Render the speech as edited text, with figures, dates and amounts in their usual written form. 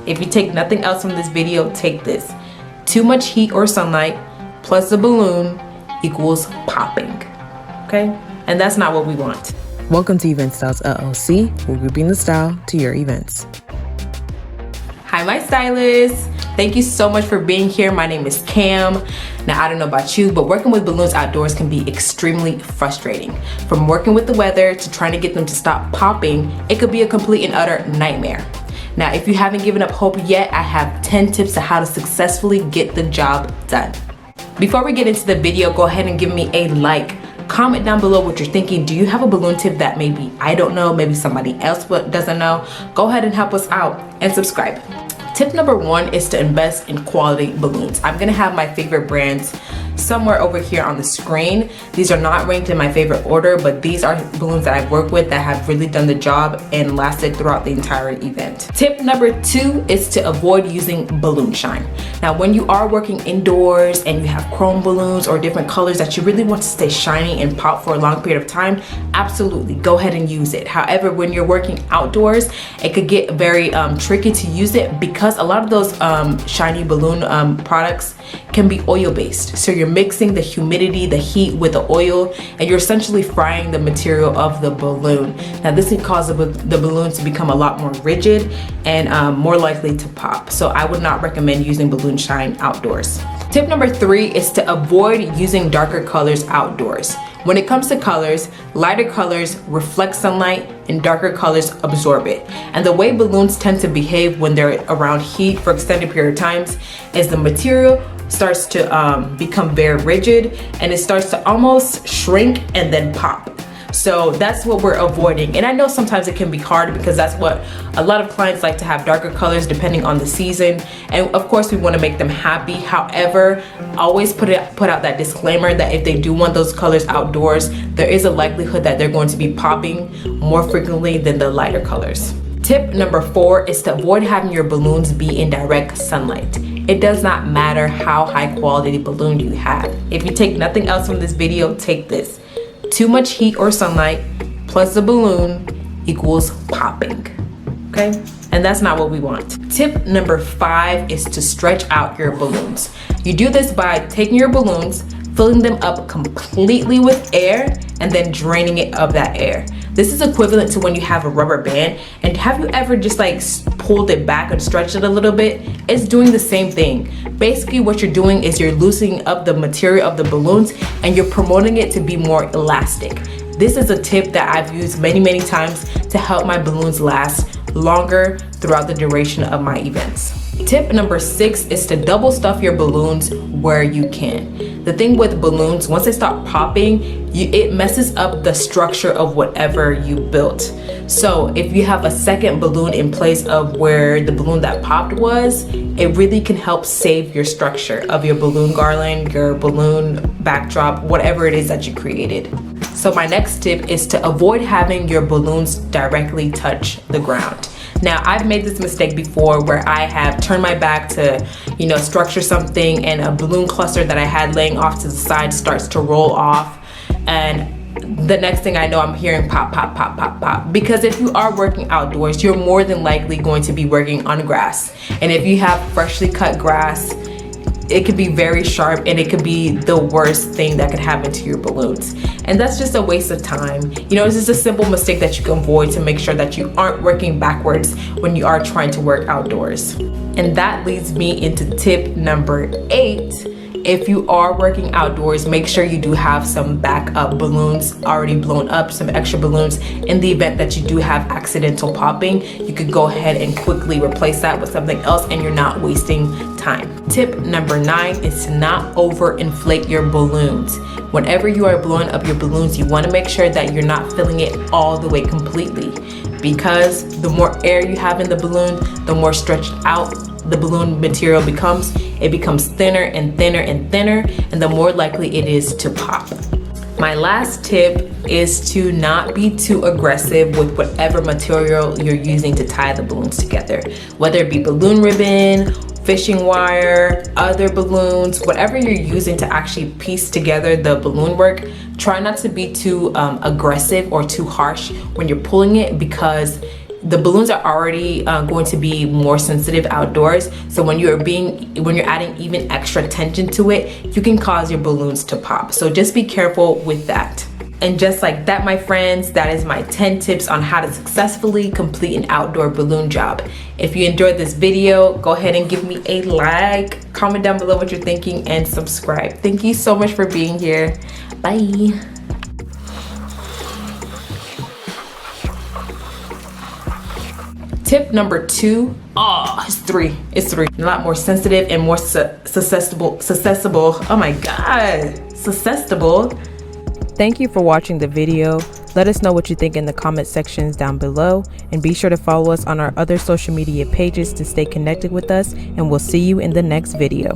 If you take nothing else from this video, take this. Too much heat or sunlight plus the balloon equals popping, okay? And that's not what we want. Welcome to Event Styles LLC, where we bring the style to your events. Hi, my stylists. Thank you so much for being here. My name is Cam. Now, I don't know about you, but working with balloons outdoors can be extremely frustrating. From working with the weather to trying to get them to stop popping, it could be a complete and utter nightmare. Now, if you haven't given up hope yet, I have 10 tips on how to successfully get the job done. Before we get into the video, go ahead and give me a like. Comment down below what you're thinking. Do you have a balloon tip that maybe I don't know, maybe somebody else doesn't know? Go ahead and help us out and subscribe. Tip number 1 is to invest in quality balloons. I'm gonna have my favorite brands somewhere over here on the screen. These are not ranked in my favorite order, but these are balloons that I've worked with that have really done the job and lasted throughout the entire event. Tip number 2 is to avoid using balloon shine. Now, when you are working indoors and you have chrome balloons or different colors that you really want to stay shiny and pop for a long period of time, absolutely go ahead and use it. However, when you're working outdoors, it could get very tricky to use it because a lot of those shiny balloon products can be oil-based. So you're mixing the humidity, the heat with the oil, and you're essentially frying the material of the balloon. Now, this can cause the balloon to become a lot more rigid and more likely to pop. So I would not recommend using balloon shine outdoors. Tip number 3 is to avoid using darker colors outdoors. When it comes to colors, lighter colors reflect sunlight and darker colors absorb it. And the way balloons tend to behave when they're around heat for extended period of times is the material starts to become very rigid and it starts to almost shrink and then pop. So that's what we're avoiding. And I know sometimes it can be hard because that's what a lot of clients like, to have darker colors depending on the season. And of course we want to make them happy. However, always put out that disclaimer that if they do want those colors outdoors, there is a likelihood that they're going to be popping more frequently than the lighter colors. Tip number 4 is to avoid having your balloons be in direct sunlight. It does not matter how high quality balloon you have. If you take nothing else from this video, take this. Too much heat or sunlight plus the balloon equals popping, okay? And that's not what we want. Tip number 5 is to stretch out your balloons. You do this by taking your balloons, filling them up completely with air, and then draining it of that air. This is equivalent to when you have a rubber band, and have you ever just like pulled it back and stretched it a little bit? It's doing the same thing. Basically what you're doing is you're loosening up the material of the balloons and you're promoting it to be more elastic. This is a tip that I've used many times to help my balloons last longer throughout the duration of my events. Tip number 6 is to double stuff your balloons where you can. The thing with balloons, once they start popping, it messes up the structure of whatever you built. So if you have a second balloon in place of where the balloon that popped was, it really can help save your structure of your balloon garland, your balloon backdrop, whatever it is that you created. So my next tip is to avoid having your balloons directly touch the ground. Now, I've made this mistake before where I have turned my back to, structure something, and a balloon cluster that I had laying off to the side starts to roll off, and the next thing I know, I'm hearing pop, pop, pop, pop, pop. Because if you are working outdoors, you're more than likely going to be working on grass. And if you have freshly cut grass, it could be very sharp and it could be the worst thing that could happen to your balloons. And that's just a waste of time. It's just a simple mistake that you can avoid to make sure that you aren't working backwards when you are trying to work outdoors. And that leads me into tip number 8. If you are working outdoors, make sure you do have some backup balloons already blown up, some extra balloons in the event that you do have accidental popping. You could go ahead and quickly replace that with something else and you're not wasting time. Tip number 9 is to not overinflate your balloons. Whenever you are blowing up your balloons, you want to make sure that you're not filling it all the way completely, because the more air you have in the balloon, the more stretched out the balloon material becomes. It becomes thinner and thinner and thinner, and the more likely it is to pop. My last tip is to not be too aggressive with whatever material you're using to tie the balloons together, whether it be balloon ribbon, fishing wire, other balloons, whatever you're using to actually piece together the balloon work. Try not to be too aggressive or too harsh when you're pulling it, because the balloons are already going to be more sensitive outdoors. So when you're adding even extra tension to it, you can cause your balloons to pop. So just be careful with that. And just like that, my friends, that is my 10 tips on how to successfully complete an outdoor balloon job. If you enjoyed this video, go ahead and give me a like, comment down below what you're thinking, and subscribe. Thank you so much for being here. Bye. Tip number 2, it's three. A lot more sensitive and more susceptible. Oh my God, susceptible. Thank you for watching the video. Let us know what you think in the comment sections down below, and be sure to follow us on our other social media pages to stay connected with us, and we'll see you in the next video.